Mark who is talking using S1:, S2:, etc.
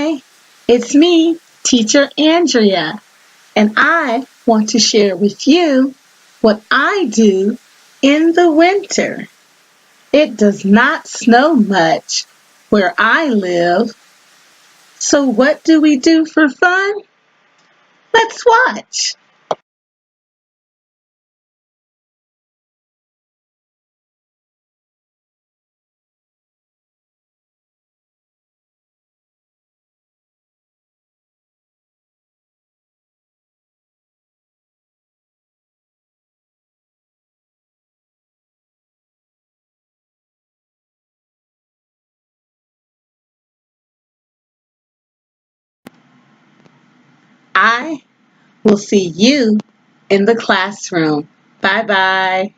S1: Hi, it's me, Teacher Andrea, and I want to share with you what I do in the winter. It does not snow much where I live, so what do we do for fun? Let's watch. I will see you in the classroom. Bye bye.